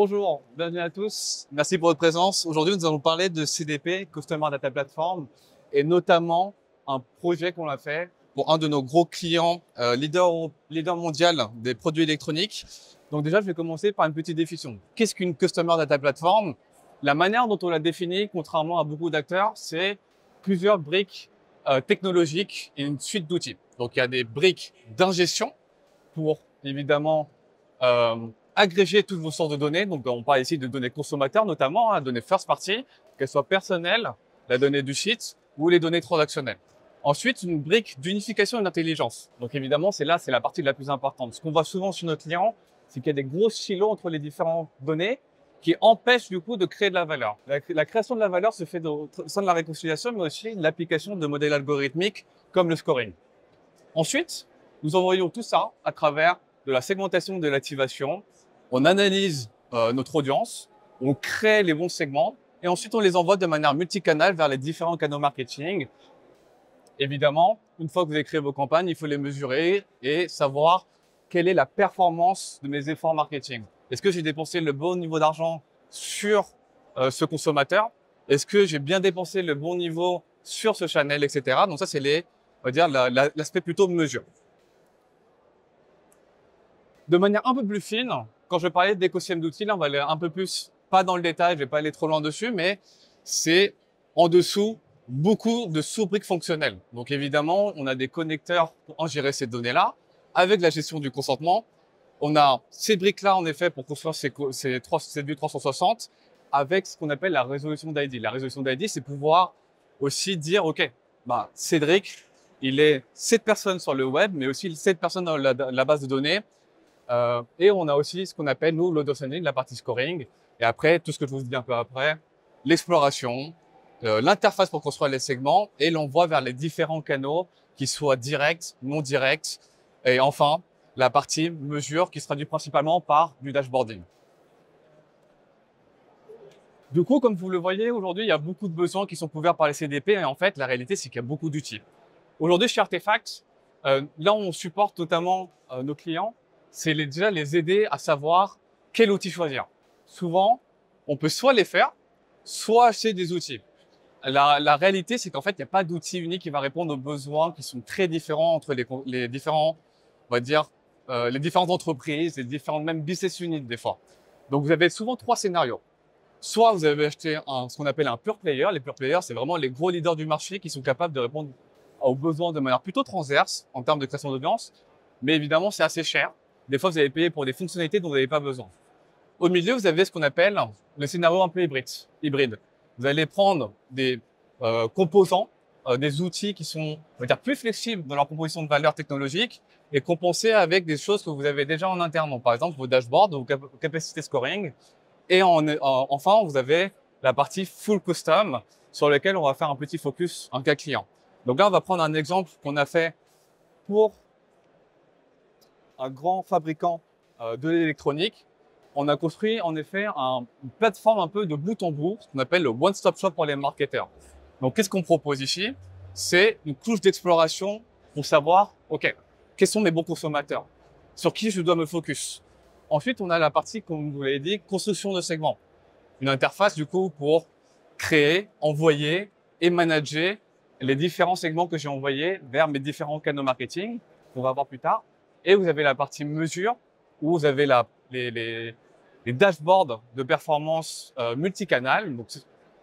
Bonjour, bienvenue à tous. Merci pour votre présence. Aujourd'hui, nous allons parler de CDP, Customer Data Platform, et notamment un projet qu'on a fait pour un de nos gros clients, leader mondial des produits électroniques. Donc déjà, je vais commencer par une petite définition. Qu'est-ce qu'une Customer Data Platform? La manière dont on l'a définie, contrairement à beaucoup d'acteurs, c'est plusieurs briques technologiques et une suite d'outils. Donc il y a des briques d'ingestion pour évidemment agréger toutes vos sources de données. Donc, on parle ici de données consommateurs, notamment, données first party, qu'elles soient personnelles, la donnée du site ou les données transactionnelles. Ensuite, une brique d'unification et d'intelligence. Donc, évidemment, c'est la partie la plus importante. Ce qu'on voit souvent sur nos clients, c'est qu'il y a des gros silos entre les différentes données qui empêchent du coup de créer de la valeur. La création de la valeur se fait au sein de la réconciliation, mais aussi l'application de modèles algorithmiques comme le scoring. Ensuite, nous envoyons tout ça à travers de la segmentation et de l'activation. On analyse notre audience, on crée les bons segments et ensuite on les envoie de manière multicanale vers les différents canaux marketing. Évidemment, une fois que vous avez créé vos campagnes, il faut les mesurer et savoir quelle est la performance de mes efforts marketing. Est-ce que j'ai dépensé le bon niveau d'argent sur ce consommateur? Est-ce que j'ai bien dépensé le bon niveau sur ce channel, etc. Donc ça, c'est on va dire l'aspect plutôt mesure. De manière un peu plus fine, quand je vais parler d'écosystème d'outils, là, on va aller un peu plus, pas dans le détail, je vais pas aller trop loin dessus, mais c'est en dessous beaucoup de sous-briques fonctionnelles. Donc évidemment, on a des connecteurs pour ingérer ces données-là. Avec la gestion du consentement, on a ces briques-là, en effet, pour construire ces vues 360 avec ce qu'on appelle la résolution d'ID. La résolution d'ID, c'est pouvoir aussi dire, OK, Cédric, il est cette personne sur le web, mais aussi cette personne dans la base de données. Et on a aussi ce qu'on appelle, nous, l'auto-sending, la partie scoring. Et après, tout ce que je vous dis un peu après, l'exploration, l'interface pour construire les segments et l'envoi vers les différents canaux, qui soient directs, non directs. Et enfin, la partie mesure qui se traduit principalement par du dashboarding. Du coup, comme vous le voyez, aujourd'hui, il y a beaucoup de besoins qui sont couverts par les CDP. Et en fait, la réalité, c'est qu'il y a beaucoup d'outils. Aujourd'hui, chez Artefact, là, on supporte notamment nos clients. C'est déjà les aider à savoir quel outil choisir. Souvent, on peut soit les faire, soit acheter des outils. La réalité, c'est qu'en fait, il n'y a pas d'outil unique qui va répondre aux besoins qui sont très différents entre les différents, on va dire, les différentes entreprises, les différentes même business units des fois. Donc, vous avez souvent trois scénarios. Soit vous avez acheté ce qu'on appelle un pure player. Les pure players, c'est vraiment les gros leaders du marché qui sont capables de répondre aux besoins de manière plutôt transverse en termes de création d'audience. Mais évidemment, c'est assez cher. Des fois, vous allez payer pour des fonctionnalités dont vous n'avez pas besoin. Au milieu, vous avez ce qu'on appelle le scénario un peu hybride. Vous allez prendre des composants, des outils qui sont, on va dire, plus flexibles dans leur proposition de valeur technologique et compenser avec des choses que vous avez déjà en interne. Donc, par exemple, vos dashboards, vos capacités scoring. Et enfin, vous avez la partie full custom sur laquelle on va faire un petit focus en cas client. Donc là, on va prendre un exemple qu'on a fait pour un grand fabricant de l'électronique. On a construit en effet une plateforme un peu de bout en bout, ce qu'on appelle le one-stop shop pour les marketeurs. Donc, qu'est-ce qu'on propose ici? C'est une couche d'exploration pour savoir, OK, quels sont mes bons consommateurs? Sur qui je dois me focus? Ensuite, on a la partie, comme vous l'avez dit, construction de segments. Une interface, du coup, pour créer, envoyer et manager les différents segments que j'ai envoyés vers mes différents canaux marketing, qu'on va voir plus tard. Et vous avez la partie mesure, où vous avez les dashboards de performance multicanal. Donc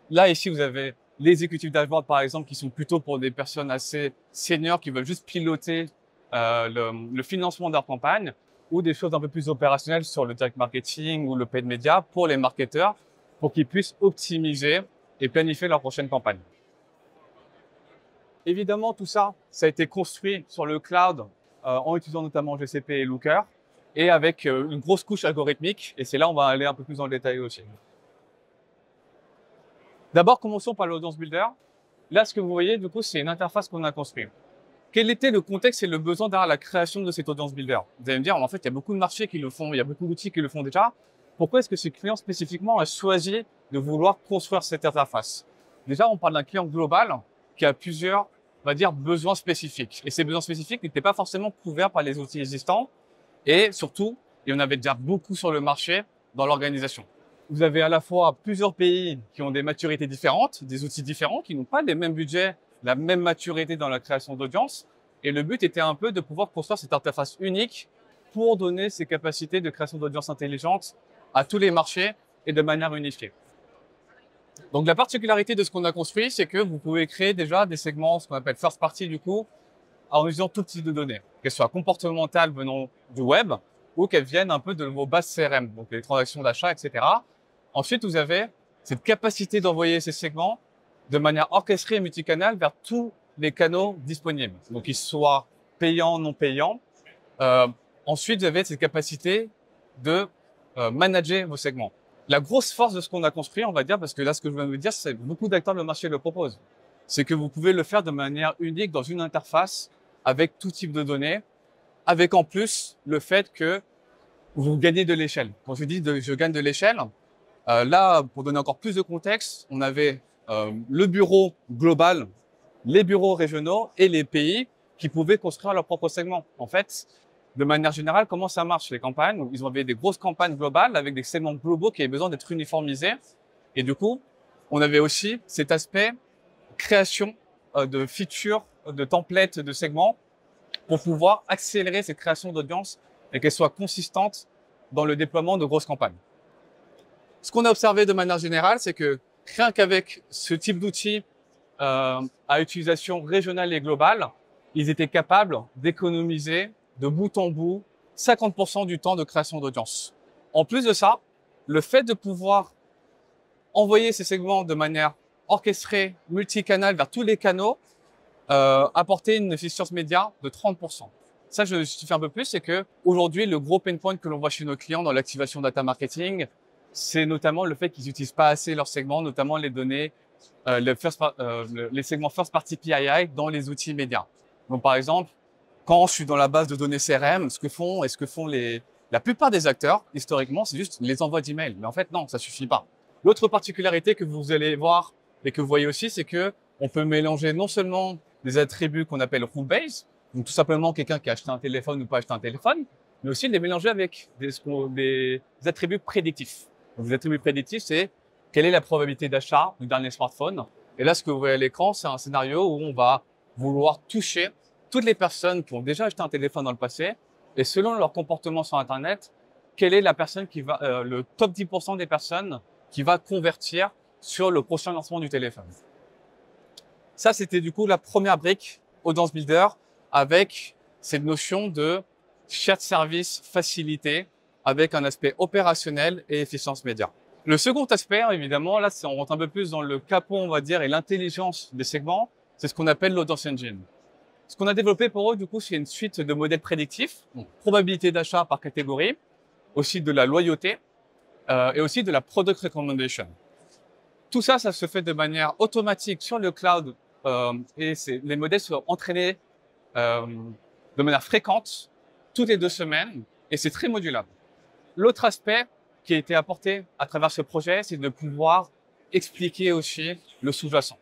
là, ici, vous avez les exécutifs dashboard, par exemple, qui sont plutôt pour des personnes assez seniors qui veulent juste piloter le financement de leur campagne, ou des choses un peu plus opérationnelles sur le direct marketing ou le paid media pour les marketeurs, pour qu'ils puissent optimiser et planifier leur prochaine campagne. Évidemment, tout ça, ça a été construit sur le cloud en utilisant notamment GCP et Looker et avec une grosse couche algorithmique. Et c'est là, on va aller un peu plus dans le détail aussi. D'abord, commençons par l'audience builder. Là, ce que vous voyez, du coup, c'est une interface qu'on a construite. Quel était le contexte et le besoin derrière la création de cette audience builder? Vous allez me dire, en fait, il y a beaucoup de marchés qui le font, il y a beaucoup d'outils qui le font déjà. Pourquoi est-ce que ce client spécifiquement a choisi de vouloir construire cette interface? Déjà, on parle d'un client global qui a plusieurs, on va dire, besoins spécifiques. Et ces besoins spécifiques n'étaient pas forcément couverts par les outils existants. Et surtout, il y en avait déjà beaucoup sur le marché, dans l'organisation. Vous avez à la fois plusieurs pays qui ont des maturités différentes, des outils différents, qui n'ont pas les mêmes budgets, la même maturité dans la création d'audience. Et le but était un peu de pouvoir construire cette interface unique pour donner ces capacités de création d'audience intelligente à tous les marchés et de manière unifiée. Donc la particularité de ce qu'on a construit, c'est que vous pouvez créer déjà des segments, ce qu'on appelle first party du coup, en utilisant tout type de données, qu'elles soient comportementales venant du web ou qu'elles viennent un peu de vos bases CRM, donc les transactions d'achat, etc. Ensuite, vous avez cette capacité d'envoyer ces segments de manière orchestrée et multicanal vers tous les canaux disponibles, donc qu'ils soient payants, non payants. Ensuite, vous avez cette capacité de manager vos segments. La grosse force de ce qu'on a construit, on va dire, parce que là, ce que je viens de vous dire, c'est que beaucoup d'acteurs de marché le proposent. C'est que vous pouvez le faire de manière unique dans une interface avec tout type de données, avec en plus le fait que vous gagnez de l'échelle. Quand je dis je gagne de l'échelle, là, pour donner encore plus de contexte, on avait le bureau global, les bureaux régionaux et les pays qui pouvaient construire leur propre segment. En fait, de manière générale, comment ça marche les campagnes? Ils avaient des grosses campagnes globales avec des segments globaux qui avaient besoin d'être uniformisés. Et du coup, on avait aussi cet aspect création de features, de templates, de segments pour pouvoir accélérer cette création d'audience et qu'elle soit consistante dans le déploiement de grosses campagnes. Ce qu'on a observé de manière générale, c'est que rien qu'avec ce type d'outils à utilisation régionale et globale, ils étaient capables d'économiser de bout en bout 50% du temps de création d'audience. En plus de ça, le fait de pouvoir envoyer ces segments de manière orchestrée, multicanal vers tous les canaux, apportait une efficience média de 30%. Ça, je justifie un peu plus, c'est que aujourd'hui, le gros pain point que l'on voit chez nos clients dans l'activation data marketing, c'est notamment le fait qu'ils n'utilisent pas assez leurs segments, notamment les données, les segments first party PII dans les outils médias. Donc, par exemple, quand je suis dans la base de données CRM, ce que font la plupart des acteurs, historiquement, c'est juste les envois d'emails. Mais en fait, non, ça suffit pas. L'autre particularité que vous allez voir et que vous voyez aussi, c'est que on peut mélanger non seulement des attributs qu'on appelle rule-based, donc tout simplement quelqu'un qui a acheté un téléphone ou pas acheté un téléphone, mais aussi les mélanger avec des attributs prédictifs. Donc, les attributs prédictifs, c'est quelle est la probabilité d'achat du dernier smartphone. Et là, ce que vous voyez à l'écran, c'est un scénario où on va vouloir toucher toutes les personnes qui ont déjà acheté un téléphone dans le passé, et selon leur comportement sur Internet, quelle est la personne qui va, le top 10% des personnes qui va convertir sur le prochain lancement du téléphone. Ça, c'était du coup la première brique Audience Builder avec cette notion de shared service facilité avec un aspect opérationnel et efficience média. Le second aspect, évidemment, là, on rentre un peu plus dans le capot, on va dire, et l'intelligence des segments, c'est ce qu'on appelle l'Audience Engine. Ce qu'on a développé pour eux, du coup, c'est une suite de modèles prédictifs, donc probabilité d'achat par catégorie, aussi de la loyauté et aussi de la product recommendation. Tout ça, ça se fait de manière automatique sur le cloud et les modèles sont entraînés de manière fréquente, toutes les 2 semaines, et c'est très modulable. L'autre aspect qui a été apporté à travers ce projet, c'est de pouvoir expliquer aussi le sous-jacent.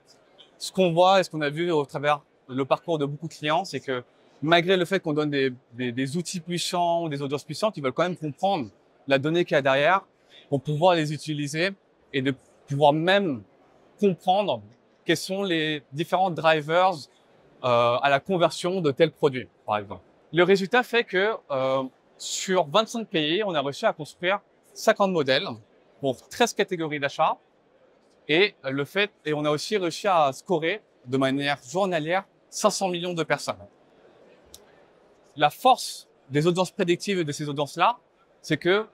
Ce qu'on voit et ce qu'on a vu au travers le parcours de beaucoup de clients, c'est que malgré le fait qu'on donne des outils puissants ou des audiences puissantes, ils veulent quand même comprendre la donnée qu'il y a derrière pour pouvoir les utiliser et de pouvoir même comprendre quels sont les différents drivers à la conversion de tel produit, par exemple. Le résultat fait que sur 25 pays, on a réussi à construire 50 modèles pour 13 catégories d'achat et on a aussi réussi à scorer de manière journalière 500 millions de personnes. La force des audiences prédictives et de ces audiences-là, c'est que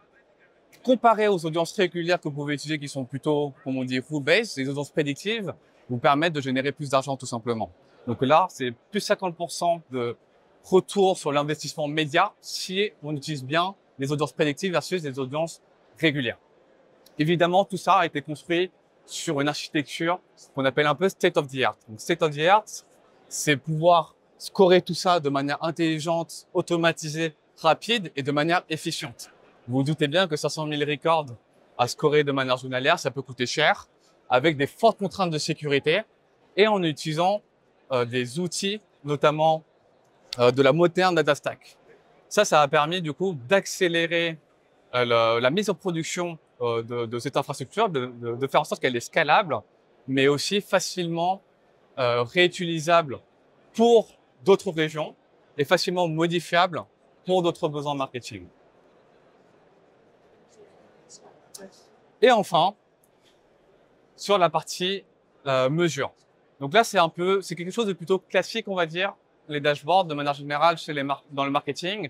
comparé aux audiences régulières que vous pouvez utiliser qui sont plutôt, comme on dit, rule-based, les audiences prédictives vous permettent de générer plus d'argent tout simplement. Donc là, c'est plus 50% de retour sur l'investissement média si on utilise bien les audiences prédictives versus les audiences régulières. Évidemment, tout ça a été construit sur une architecture qu'on appelle un peu state of the art. Donc, state of the art, c'est pouvoir scorer tout ça de manière intelligente, automatisée, rapide et de manière efficiente. Vous vous doutez bien que 500 000 records à scorer de manière journalière, ça peut coûter cher, avec des fortes contraintes de sécurité et en utilisant des outils, notamment de la moderne data stack. Ça a permis du coup d'accélérer la mise en production de cette infrastructure, de faire en sorte qu'elle est scalable, mais aussi facilement réutilisable pour d'autres régions et facilement modifiable pour d'autres besoins marketing. Et enfin, sur la partie mesure. Donc là, c'est quelque chose de plutôt classique, on va dire, les dashboards de manière générale dans le marketing.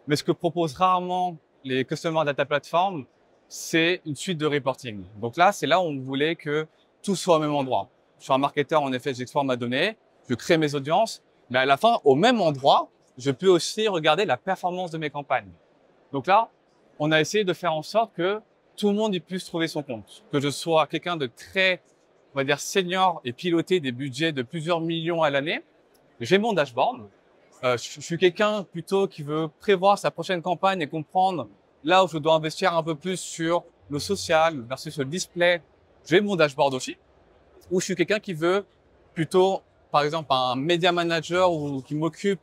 Mais ce que proposent rarement les Customer Data Platform, c'est une suite de reporting. Donc là, c'est là où on voulait que tout soit au même endroit. Je suis un marketeur, en effet, j'exporte ma donnée, je crée mes audiences, mais à la fin, au même endroit, je peux aussi regarder la performance de mes campagnes. Donc là, on a essayé de faire en sorte que tout le monde y puisse trouver son compte. Que je sois quelqu'un de très, on va dire, senior et piloter des budgets de plusieurs millions à l'année, j'ai mon dashboard. Je suis quelqu'un plutôt qui veut prévoir sa prochaine campagne et comprendre là où je dois investir un peu plus sur le social versus le display. J'ai mon dashboard aussi. Ou je suis quelqu'un qui veut plutôt, par exemple, un media manager ou qui m'occupe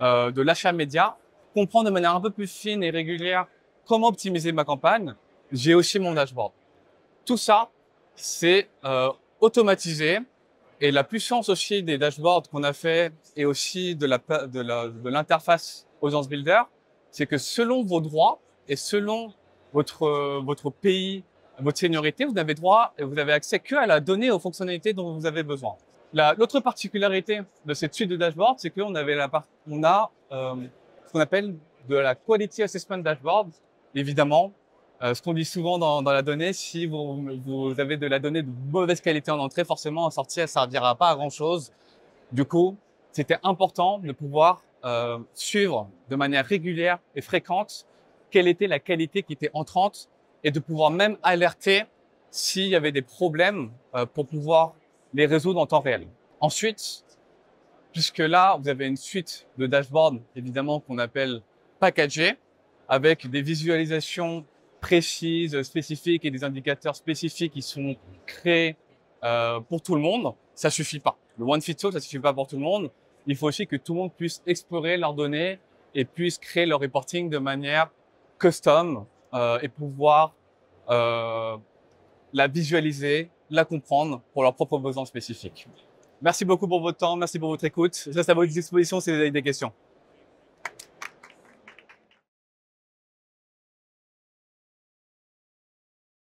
de l'achat média, comprendre de manière un peu plus fine et régulière comment optimiser ma campagne. J'ai aussi mon dashboard. Tout ça, c'est automatisé. Et la puissance aussi des dashboards qu'on a fait et aussi de l'interface Audience Builder, c'est que selon vos droits et selon votre pays, votre seniorité, vous avez droit et vous avez accès que à la donnée, aux fonctionnalités dont vous avez besoin. L'autre particularité de cette suite de dashboards, c'est qu'on avait ce qu'on appelle de la Quality Assessment Dashboard. Évidemment, ce qu'on dit souvent dans la donnée, si vous avez de la donnée de mauvaise qualité en entrée, forcément en sortie, elle servira pas à grand chose. Du coup, c'était important de pouvoir suivre de manière régulière et fréquente quelle était la qualité qui était entrante et de pouvoir même alerter s'il y avait des problèmes pour pouvoir les résoudre en temps réel. Ensuite, puisque là, vous avez une suite de dashboards, évidemment, qu'on appelle packagés, avec des visualisations précises, spécifiques et des indicateurs spécifiques qui sont créés pour tout le monde, ça suffit pas. Le one fit all, ça suffit pas pour tout le monde. Il faut aussi que tout le monde puisse explorer leurs données et puisse créer leur reporting de manière custom et pouvoir la visualiser, la comprendre pour leurs propres besoins spécifiques. Merci beaucoup pour votre temps, merci pour votre écoute. Je reste à votre disposition si vous avez des questions.